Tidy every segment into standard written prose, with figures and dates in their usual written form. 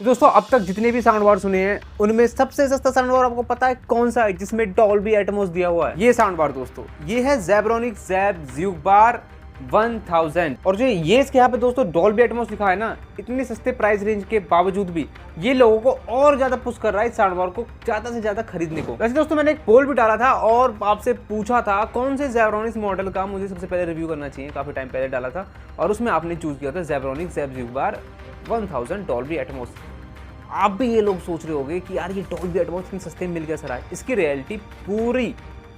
तो दोस्तों अब तक जितने भी साउंड बार सुने हैं उनमें सबसे सस्ता साउंड बार आपको पता है कौन सा है जिसमें डॉल्बी एटमॉस दिया हुआ है? ये साउंड बार दोस्तों, ये है ज़ेब्रोनिक ज़ेब ज़्यूक बार 1000। और जो ये इसके यहाँ पे दोस्तों डॉल्बी एटमॉस लिखा है ना, इतने सस्ते प्राइस रेंज के बावजूद भी ये लोगों को और ज्यादा पुश कर रहा है इस साउंड बार को ज्यादा से ज्यादा खरीदने को। वैसे दोस्तों मैंने एक पोल भी डाला था और आपसे पूछा था कौन से ज़ेब्रोनिक मॉडल का मुझे सबसे पहले रिव्यू करना चाहिए, काफी टाइम पहले डाला था और उसमें आपने चूज किया था ज़ेब्रोनिक ज़ेब ज़्यूक बार 1000 डॉल्बी एटमॉस। आप भी ये लोग सोच रहे होंगे कि यार ये डॉल्बी एटमॉस इतने सस्ते में मिल गया सर, इसकी रियलिटी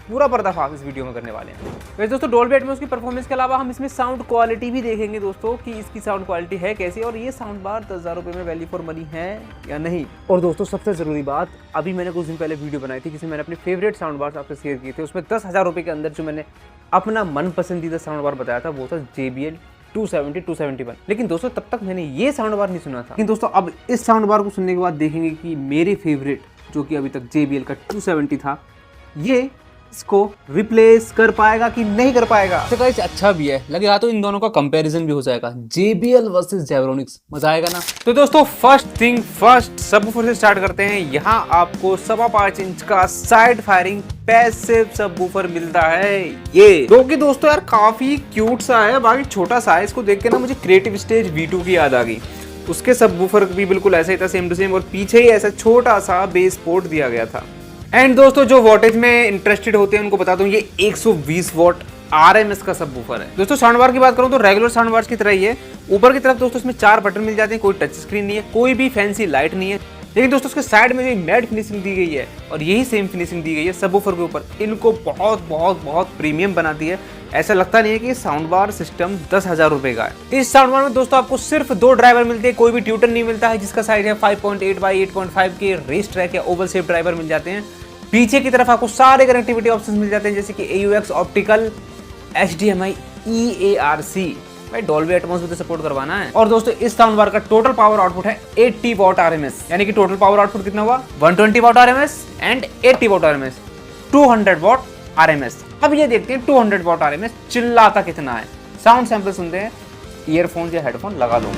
पूरा पर्दाफाश इस वीडियो में करने वाले हैं। वैसे दोस्तों डॉल्बी एटमॉस की परफॉर्मेंस के अलावा हम इसमें साउंड क्वालिटी भी देखेंगे दोस्तों कि इसकी साउंड क्वालिटी है कैसी और ये साउंड बार 10,000 रुपये में वैल्यू फॉर मनी है या नहीं। और दोस्तों सबसे ज़रूरी बात, अभी मैंने कुछ दिन पहले वीडियो बनाई थी जिसमें मैंने अपने फेवरेट साउंड बार आपसे शेयर किए थे, उसमें 10,000 रुपये के अंदर जो मैंने अपना मन पसंदीदा साउंड बार बताया था वो था JBL 270 271। लेकिन दोस्तों तब तक मैंने ये साउंड बार नहीं सुना था। लेकिन दोस्तों अब इस साउंड बार को सुनने के बाद देखेंगे कि मेरे फेवरेट जो कि अभी तक JBL का 270 था, ये इसको रिप्लेस कर पाएगा कि नहीं कर पाएगा। तो गाइस अच्छा भी है, लगेगा तो इन दोनों का कंपैरिजन भी हो जाएगा, JBL वर्सेस ज़ेब्रोनिक्स, मजा आएगा ना। तो दोस्तों फर्स्ट थिंग फर्स्ट, सबवूफर से स्टार्ट करते हैं। यहाँ आपको 5.25 इंच का साइड फायरिंग पैसिव सबवूफर मिलता है ये, जो कि दोस्तों यार काफी क्यूट सा है, बाकी छोटा सा है। इसको देख के ना मुझे क्रिएटिव स्टेज V2 की याद आ गई, उसके सबवूफर भी बिल्कुल ऐसा ही था, सेम टू सेम, और पीछे ही ऐसा छोटा सा बेस पोर्ट दिया गया था। एंड दोस्तों जो वोटेज में इंटरेस्टेड होते हैं उनको बता दूं ये 120 वॉट RMS का सबवूफर है। दोस्तों साउंड बार की बात करूं तो रेगुलर साउंड बार्स की तरह ही है। ऊपर की तरफ दोस्तों इसमें 4 बटन मिल जाते हैं, कोई टच स्क्रीन नहीं है, कोई भी फैंसी लाइट नहीं है, लेकिन दोस्तों उसके साइड में जो मैट फिनिशिंग दी गई है और यही सेम फिनिशिंग दी गई है सबवूफर के ऊपर, इनको बहुत बहुत बहुत प्रीमियम बनाती है। ऐसा लगता नहीं है कि साउंड बार सिस्टम 10,000 रुपए का है। इस साउंड बार में दोस्तों आपको सिर्फ 2 ड्राइवर मिलते हैं, कोई भी ट्यूटर नहीं मिलता है, जिसका साइज है 5.8 बाई 8.5 के रेस ट्रैक या ओवल शेप ड्राइवर मिल जाते हैं। पीछे की तरफ आपको सारे कनेक्टिविटी ऑप्शंस मिल जाते हैं जैसे कि AUX ऑप्टिकल, HDMI, EARC, भाई डॉल्बी एटमॉस भी तो सपोर्ट करवाना है। और दोस्तों इस साउंड बार का टोटल पावर आउटपुट है 80 वॉट RMS, यानी कि टोटल पावर आउटपुट कितना हुआ 120 what RMS and 80 what RMS, 200 what RMS। अब ये देखते हैं 200 वॉट RMS चिल्लाता कितना है। साउंड सैंपल सुनते हैं, ईयरफोन या हेडफोन लगा दो।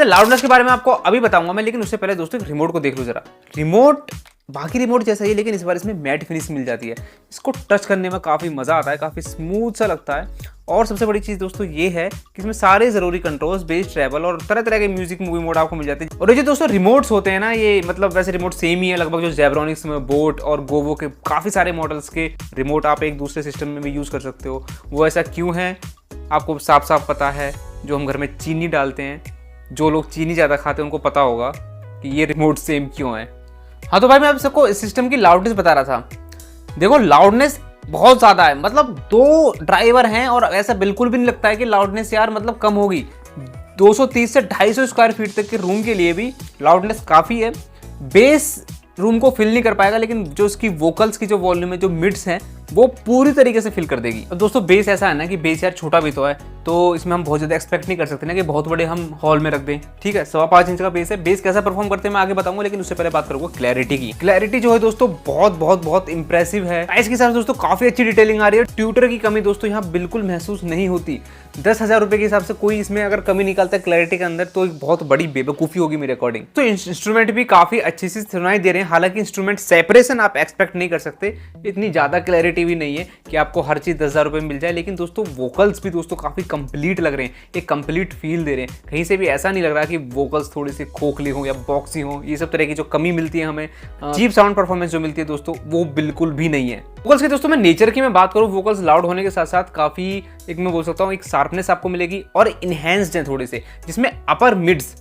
लाउडनेस के बारे में आपको अभी बताऊंगा मैं, लेकिन उससे पहले दोस्तों रिमोट को देख लो जरा। रिमोट बाकी रिमोट जैसा ही है, लेकिन इस बार इसमें मैट फिनिश मिल जाती है। इसको टच करने में काफ़ी मज़ा आता है, काफ़ी स्मूथ सा लगता है। और सबसे बड़ी चीज़ दोस्तों ये है कि इसमें सारे ज़रूरी कंट्रोल्स, बेस, ट्रैवल और तरह तरह के म्यूजिक मूवी मोड आपको मिल जाते हैं। और ये जो दोस्तों रिमोट्स होते हैं ना, ये मतलब वैसे रिमोट सेम ही है लगभग, जो ज़ेब्रोनिक्स में बोट और गोवो के काफ़ी सारे मॉडल्स के रिमोट आप एक दूसरे सिस्टम में भी यूज़ कर सकते हो। वो ऐसा क्यों है आपको साफ साफ पता है, जो हम घर में चीनी डालते हैं, जो लोग चीनी ज़्यादा खाते हैं उनको पता होगा कि ये रिमोट सेम क्यों है। हाँ तो भाई मैं आप सबको इस सिस्टम की लाउडनेस बता रहा था। देखो लाउडनेस बहुत ज़्यादा है, मतलब 2 ड्राइवर हैं और ऐसा बिल्कुल भी नहीं लगता है कि लाउडनेस यार मतलब कम होगी। 230 से 250 स्क्वायर फीट तक के रूम के लिए भी लाउडनेस काफ़ी है। बेस रूम को फिल नहीं कर पाएगा, लेकिन जो इसकी वोकल्स की जो वॉल्यूम है, जो मिड्स हैं, वो पूरी तरीके से फिल कर देगी। अब दोस्तों बेस ऐसा है ना कि बेस यार छोटा भी तो है, तो इसमें हम बहुत ज़्यादा एक्सपेक्ट नहीं कर सकते ना कि बहुत बड़े हम हॉल में रख दें। ठीक है, 5.25 इंच का बेस है। बेस कैसा परफॉर्म करते हैं मैं आगे बताऊंगा, लेकिन उससे पहले बात करूंगा क्लैरिटी की। क्लैरिटी जो है दोस्तों बहुत बहुत बहुत इंप्रेसिव है। प्राइस के साथ दोस्तों काफ़ी अच्छी डिटेलिंग आ रही है। ट्यूटर की कमी दोस्तों यहाँ बिल्कुल महसूस नहीं होती। 10,000 रुपये के हिसाब से कोई इसमें अगर कमी निकालता है क्लैरिटी के अंदर तो एक बहुत बड़ी बेवकूफ़ी होगी मेरे अकॉर्डिंग। तो इंस्ट्रूमेंट भी काफ़ी अच्छी सी सुनाई दे रहे हैं, हालांकि इंस्ट्रूमेंट सेपरेशन आप एक्सपेक्ट नहीं कर सकते, इतनी ज़्यादा क्लैरिटी भी नहीं है कि आपको हर चीज़ 10,000 रुपये में मिल जाए। लेकिन दोस्तों वोकल्स भी दोस्तों काफ़ी कंप्लीट लग रहे हैं, एक कंप्लीट फील दे रहे हैं। कहीं से भी ऐसा नहीं लग रहा कि वोकल्स थोड़ी सी खोखली हो या बॉक्सी हो। ये सब तरह की जो कमी मिलती है हमें, चीप साउंड परफॉर्मेंस जो मिलती है दोस्तों, वो बिल्कुल भी नहीं है। वोकल्स के दोस्तों मैं नेचर की मैं बात करूँ, वोकल्स लाउड होने के साथ साथ काफ़ी एक मैं बोल सकता हूँ एक शार्पनेस आपको मिलेगी और इन्हेंस्ड है थोड़े से, जिसमें अपर मिड्स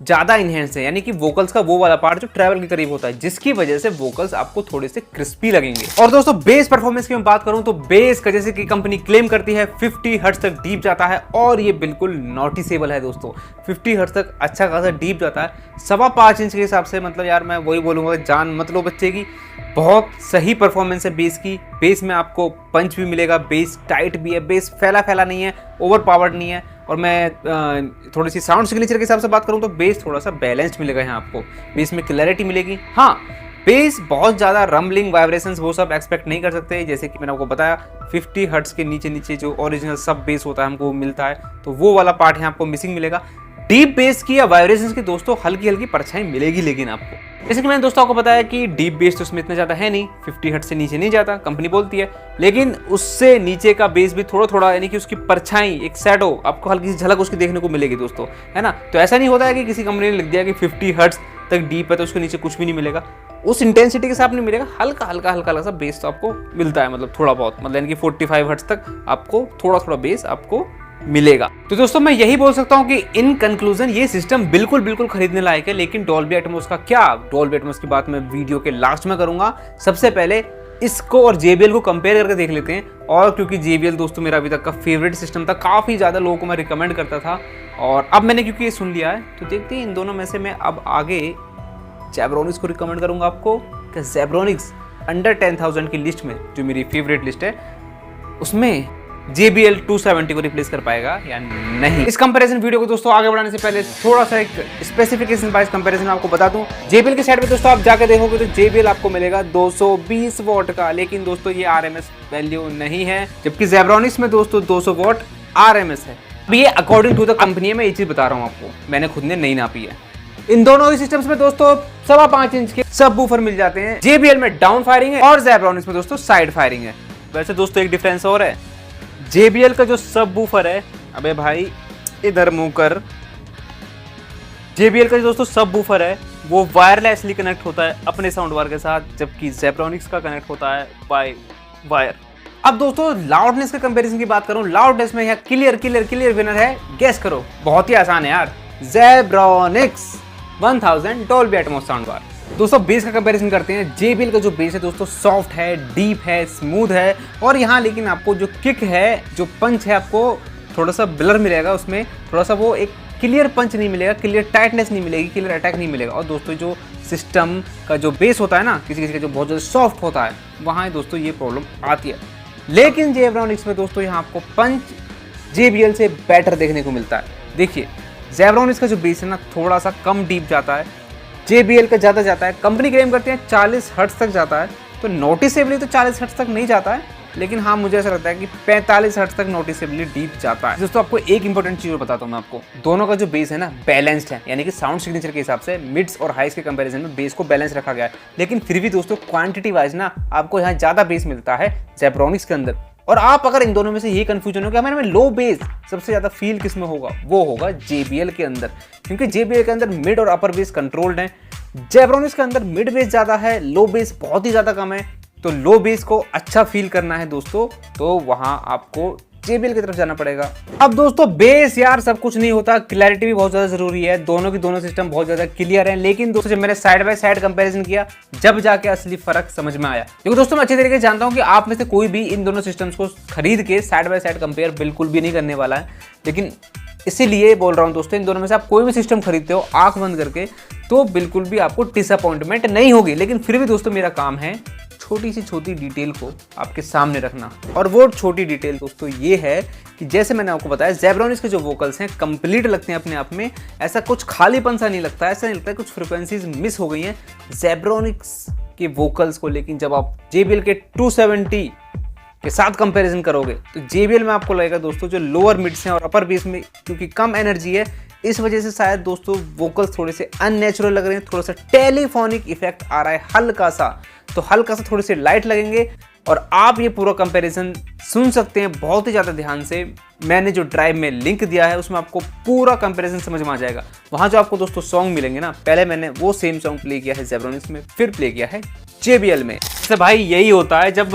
ज्यादा इनहेंस है, यानी कि वोकल्स का वो वाला पार्ट जो ट्रैवल के करीब होता है, जिसकी वजह से वोकल्स आपको थोड़े से क्रिस्पी लगेंगे। और दोस्तों बेस परफॉर्मेंस की मैं बात करूं तो बेस का जैसे कि कंपनी क्लेम करती है 50 हर्ट्ज तक डीप जाता है, और ये बिल्कुल नोटिसेबल है दोस्तों। 50 हर्ट्ज तक अच्छा खासा डीप जाता है। 5.25 इंच के हिसाब से, मतलब यार मैं वही बोलूंगा, जान मत लो बच्चे की, बहुत सही परफॉर्मेंस है बेस की। बेस में आपको पंच भी मिलेगा, बेस टाइट भी है, बेस फैला फैला नहीं है, ओवर पावर्ड नहीं है। और मैं थोड़ी सी साउंड सिग्नेचर के हिसाब से बात करूं तो बेस थोड़ा सा बैलेंस्ड मिलेगा यहाँ आपको, बेस में क्लैरिटी मिलेगी। हाँ, बेस बहुत ज़्यादा रम्बलिंग, वाइब्रेशंस वो सब एक्सपेक्ट नहीं कर सकते, जैसे कि मैंने आपको बताया 50 हर्ट्ज के नीचे नीचे जो ओरिजिनल सब बेस होता है हमको वो मिलता है, तो वो वाला पार्ट यहाँ आपको मिसिंग मिलेगा। डीप बेस की या वाइब्रेशंस की दोस्तों हल्की हल्की परछाई मिलेगी, लेकिन आपको जैसे कि मैंने दोस्तों आपको बताया कि डीप बेस तो उसमें इतना ज़्यादा है नहीं, 50 हर्ट्ज से नीचे नहीं जाता कंपनी बोलती है, लेकिन उससे नीचे का बेस भी थोड़ा थोड़ा, यानी कि उसकी परछाई, एक शैडो, आपको हल्की सी झलक उसकी देखने को मिलेगी दोस्तों, है ना। तो ऐसा नहीं होता है कि किसी कंपनी ने लिख दिया कि 50 हर्ट्ज तक डीप है तो उसके नीचे कुछ भी नहीं मिलेगा, उस इंटेंसिटी के साथ नहीं मिलेगा। हल्का हल्का हल्का हल्का सा बेस तो आपको मिलता है, मतलब थोड़ा बहुत, मतलब यानी कि 45 हर्ट्ज तक आपको थोड़ा थोड़ा बेस आपको मिलेगा। तो दोस्तों मैं यही बोल सकता हूं कि इन कंक्लूजन ये सिस्टम बिल्कुल बिल्कुल खरीदने लायक है, लेकिन डॉल्बी एटमॉस का क्या, डॉल्बी एटमॉस की बात मैं वीडियो के लास्ट में करूंगा। सबसे पहले इसको और JBL को कंपेयर करके देख लेते हैं। और क्योंकि JBL दोस्तों मेरा अभी तक का फेवरेट सिस्टम था, काफ़ी ज़्यादा लोगों को मैं रिकमेंड करता था, और अब मैंने क्योंकि ये सुन लिया है तो देखते हैं इन दोनों में से मैं अब आगे ज़ेब्रोनिक्स को रिकमेंड करूँगा आपको, कि ज़ेब्रोनिक्स अंडर 10,000 की लिस्ट में, जो मेरी फेवरेट लिस्ट है, उसमें JBL 270 को रिप्लेस कर पाएगा या नहीं। इस कंपैरिजन वीडियो को दोस्तों आगे बढ़ाने से पहले थोड़ा सा एक स्पेसिफिकेशन वाइज कंपैरिजन आपको बता दूं। JBL के साइड पे दोस्तों आप जाके देखोगे तो JBL आपको मिलेगा 220 वॉट का, लेकिन दोस्तों ये RMS वैल्यू नहीं है, जबकि ज़ेब्रोनिक्स में दोस्तों 200 वॉट RMS है। अब ये अकॉर्डिंग टू द कंपनी है, मैं ये चीज बता रहा हूँ आपको, मैंने खुद ने नहीं नापी है। इन दोनों ही सिस्टम्स में दोस्तों 5.25 इंच के सब वूफर मिल जाते हैं। JBL में डाउन फायरिंग है और ज़ेब्रोनिक्स में दोस्तों साइड फायरिंग है। वैसे दोस्तों एक डिफरेंस और है, JBL का जो सब वूफर है, अबे भाई इधर मुंह कर, JBL का जो दोस्तों सब वूफर है वो वायरलेसली कनेक्ट होता है अपने साउंड बार के साथ, जबकि ज़ेब्रोनिक्स का कनेक्ट होता है बाय वायर। अब दोस्तों लाउडनेस के कंपैरिजन की बात करूं, लाउडनेस में यहाँ क्लियर क्लियर क्लियर विनर है, गेस करो, बहुत ही आसान है यार, Zebronics 1000 Dolby Atmos sound bar. दोस्तों बेस का कंपैरिजन करते हैं। JBL का जो बेस है दोस्तों सॉफ्ट है, डीप है, स्मूथ है, और यहाँ लेकिन आपको जो किक है, जो पंच है, आपको थोड़ा सा ब्लर मिलेगा, उसमें थोड़ा सा वो एक क्लियर पंच नहीं मिलेगा, क्लियर टाइटनेस नहीं मिलेगी, क्लियर अटैक नहीं मिलेगा। और दोस्तों जो सिस्टम का जो बेस होता है ना, किसी किसी का जो बहुत ज़्यादा सॉफ्ट होता है, वहाँ दोस्तों ये प्रॉब्लम आती है। लेकिन ज़ेब्रोनिक्स में दोस्तों यहाँ आपको पंच JBL से बेटर देखने को मिलता है। देखिए ज़ेब्रोनिक्स का जो बेस है ना थोड़ा सा कम डीप जाता है, JBL का ज़्यादा जाता है। कंपनी क्लेम करती है 40 हर्ट्ज तक जाता है, तो नोटिसेबली तो 40 हर्ट्ज तक नहीं जाता है, लेकिन हाँ मुझे ऐसा लगता है कि 45 हर्ट्ज तक नोटिसेबली डीप जाता है। दोस्तों आपको एक इंपॉर्टेंट चीज़ बताता हूँ मैं आपको, दोनों का जो बेस है ना बैलेंस्ड है, यानी कि साउंड सिग्नेचर के हिसाब से मिड्स और हाइस के कंपैरिजन में बेस को बैलेंस रखा गया है। लेकिन फिर भी दोस्तों क्वांटिटी वाइज ना आपको यहाँ ज़्यादा बेस मिलता है ज़ेब्रोनिक्स के अंदर। और आप अगर इन दोनों में से ये कंफ्यूजन हो कि हमारे में लो बेस सबसे ज़्यादा फील किस में होगा, वो होगा JBL के अंदर, क्योंकि JBL के अंदर मिड और अपर बेस कंट्रोल्ड है। ज़ेब्रोनिक्स के अंदर मिड बेस ज़्यादा है, लो बेस बहुत ही ज़्यादा कम है। तो लो बेस को अच्छा फील करना है दोस्तों, तो वहाँ आपको JBL की तरफ जाना पड़ेगा। अब दोस्तों बेस यार सब कुछ नहीं होता, क्लैरिटी भी बहुत ज़्यादा ज़रूरी है। दोनों की दोनों सिस्टम बहुत ज़्यादा क्लियर हैं, लेकिन दोस्तों जब मैंने साइड बाय साइड कंपैरिजन किया, जब जाके असली फ़र्क समझ में आया। क्योंकि दोस्तों मैं अच्छे तरीके से जानता हूँ कि आप में से कोई भी इन दोनों सिस्टम्स को खरीद के साइड बाय साइड कंपेयर बिल्कुल भी नहीं करने वाला है, लेकिन इसीलिए बोल रहा हूँ दोस्तों, इन दोनों में से आप कोई भी सिस्टम खरीदते हो आंख बंद करके, तो बिल्कुल भी आपको डिसअपॉइंटमेंट नहीं होगी। लेकिन फिर भी दोस्तों मेरा काम है छोटी सी छोटी डिटेल को आपके सामने रखना, और वो छोटी डिटेल दोस्तों ये है कि जैसे मैंने आपको बताया ज़ेब्रोनिक्स के जो वोकल्स हैं कंप्लीट लगते हैं अपने आप में, ऐसा कुछ खालीपन सा नहीं लगता, ऐसा नहीं लगता है कुछ फ्रिक्वेंसीज मिस हो गई हैं ज़ेब्रोनिक्स के वोकल्स को। लेकिन जब आप JBL के 270 के साथ कंपैरिजन करोगे तो JBL में आपको लगेगा दोस्तों जो लोअर मिड्स हैं और अपर बेस में क्योंकि कम एनर्जी है, इस वजह से शायद दोस्तों वोकल्स थोड़े से अननेचुरल लग रहे हैं, थोड़ा सा टेलीफोनिक इफेक्ट आ रहा है हल्का सा, तो हल्का सा थोड़े से लाइट लगेंगे। और आप ये पूरा कंपैरिजन सुन सकते हैं बहुत ही ज़्यादा ध्यान से, मैंने जो ड्राइव में लिंक दिया है उसमें आपको पूरा कंपैरिजन समझ में आ जाएगा। वहाँ जो आपको दोस्तों सॉन्ग मिलेंगे ना, पहले मैंने वो सेम सॉन्ग प्ले किया है ज़ेब्रोनिक्स में, फिर प्ले किया है JBL में। जैसे भाई यही होता है, जब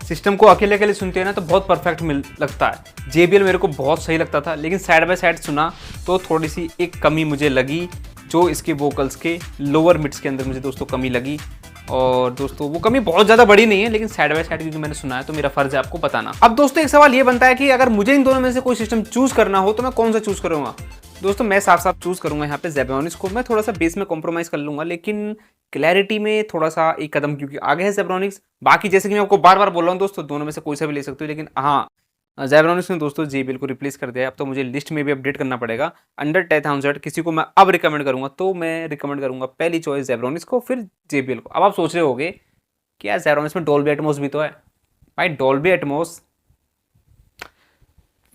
सिस्टम को अकेले अकेले सुनते हैं ना तो बहुत परफेक्ट लगता है। JBL मेरे को बहुत सही लगता था, लेकिन साइड बाय साइड सुना तो थोड़ी सी एक कमी मुझे लगी, जो इसके वोकल्स के लोअर मिड्स के अंदर मुझे दोस्तों कमी लगी। और दोस्तों वो कमी बहुत ज़्यादा बड़ी नहीं है, लेकिन साइड बाय साइड क्योंकि मैंने सुना है तो मेरा फर्ज है आपको बताना। अब दोस्तों एक सवाल ये बनता है कि अगर मुझे इन दोनों में से कोई सिस्टम चूज करना हो तो मैं कौन सा चूज करूंगा। दोस्तों मैं साफ साफ चूज करूंगा यहाँ पे ज़ेब्रॉनिक्स को। मैं थोड़ा सा बेस में कॉम्प्रोमाइज़ कर लूंगा, लेकिन क्लैरिटी में थोड़ा सा एक कदम क्योंकि आगे है ज़ेब्रॉनिक्स। बाकी जैसे कि मैं आपको बार बार बोल रहा हूँ दोस्तों, दोनों में से कोई सा भी ले सकते हो, लेकिन हाँ ज़ेब्रॉनिक्स ने दोस्तों JBL को रिप्लेस कर दिया है। अब तो मुझे लिस्ट में भी अपडेट करना पड़ेगा। अंडर 10,000 किसी को मैं अब रिकमेंड करूंगा तो मैं रिकमेंड करूंगा पहली चॉइस ज़ेब्रॉनिक्स को, फिर JBL को। अब आप सोच रहे होगे कि यार ज़ेब्रॉनिक्स में डॉल्बी एटमॉस भी तो है। भाई डॉल्बी एटमॉस,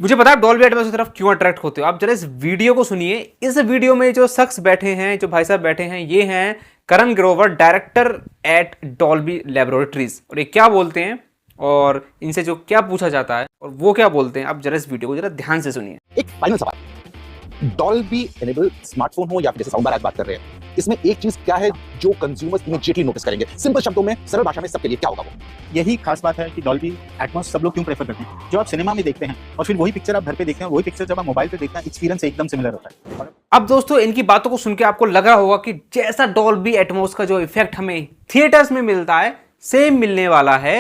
मुझे पता है डॉल्बी एटमॉस की तरफ क्यों अट्रैक्ट होते हो। आप जरा इस वीडियो को सुनिए। इस वीडियो में जो शख्स बैठे हैं, जो भाई साहब बैठे हैं, ये हैं Karan Grover, director at Dolby Laboratories. और ये क्या बोलते हैं और इनसे जो क्या पूछा जाता है और वो क्या बोलते हैं, आप जरा इस वीडियो को जरा ध्यान से सुनिए। एक फाइनल सवाल, डॉल्बी इनेबल स्मार्टफोन हो या फिर जैसे साउंड बार आज बात कर रहे हैं, इसमें एक चीज क्या है जो कंज्यूमर्स इमीडिएटली नोटिस करेंगे? सिंपल शब्दों में, सरल भाषा में सबके लिए क्या होगा वो? यही खास बात है कि डॉल्बी एटमॉस सब लोग क्यों प्रेफर करते हैं। जो आप सिनेमा में देखते हैं और फिर वही पिक्चर आप घर पे देखते हैं, वही पिक्चर जब आप मोबाइल पे देखते हैं, एक्सपीरियंस एकदम सिमिलर होता है। अब दोस्तों इनकी बातों को सुन के आपको लग रहा होगा कि जैसा डॉल्बी एटमॉस का जो इफेक्ट हमें थिएटर्स में मिलता है, सेम मिलने वाला है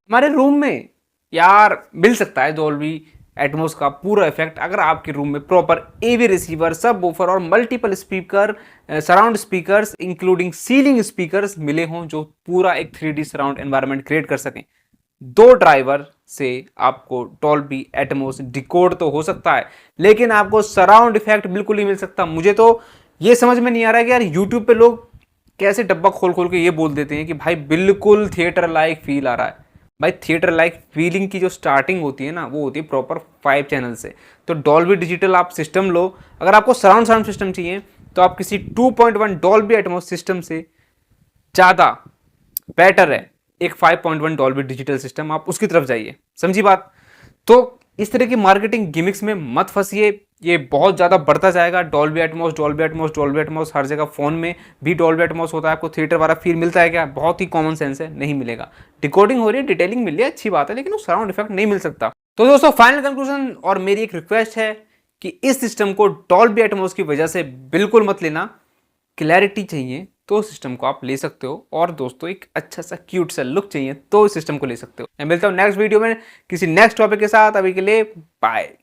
हमारे रूम में। यार मिल सकता है डॉल्बी एटमॉस का पूरा इफेक्ट अगर आपके रूम में प्रॉपर AV रिसीवर, सब वूफर और multiple speaker, surround speakers including ceiling speakers मिले हों, जो पूरा एक 3D सराउंड एनवायरनमेंट क्रिएट कर सकें। 2 ड्राइवर से आपको डॉल्बी एटमॉस डिकोड तो हो सकता है, लेकिन आपको सराउंड इफेक्ट बिल्कुल नहीं मिल सकता। मुझे तो ये समझ में नहीं आ रहा है कि यार यूट्यूब पे लोग कैसे डब्बा खोल खोल के ये बोल देते हैं कि भाई बिल्कुल थिएटर लाइक फील आ रहा है। भाई थिएटर लाइक फीलिंग की जो स्टार्टिंग होती है ना, वो होती है प्रॉपर 5 चैनल से। तो डॉल्बी डिजिटल आप सिस्टम लो, अगर आपको सराउंड सिस्टम चाहिए तो आप किसी 2.1 डॉल्बी एटमॉस सिस्टम से ज़्यादा बेटर है एक 5.1 डॉल्बी डिजिटल सिस्टम, आप उसकी तरफ जाइए। समझी बात? तो इस तरह की मार्केटिंग गिमिक्स में मत फंसिए, ये बहुत ज़्यादा बढ़ता जाएगा। Dolby Atmos, Dolby Atmos, Dolby Atmos, हर जगह फ़ोन में भी डॉल्बी एटमॉस होता है। आपको थिएटर वाला फील मिलता है क्या? बहुत ही कॉमन सेंस है, नहीं मिलेगा। डिकोडिंग हो रही है, डिटेलिंग मिल रही है, अच्छी बात है, लेकिन वो सराउंड इफेक्ट नहीं मिल सकता। तो दोस्तों फाइनल कंक्लूजन और मेरी एक रिक्वेस्ट है कि इस सिस्टम को डॉल्बी एटमॉस की वजह से बिल्कुल मत लेना। क्लैरिटी चाहिए तो सिस्टम को आप ले सकते हो, और दोस्तों एक अच्छा सा क्यूट सा लुक चाहिए तो इस सिस्टम को ले सकते हो। मैं मिलता हूँ नेक्स्ट वीडियो में किसी नेक्स्ट टॉपिक के साथ। अभी के लिए बाय।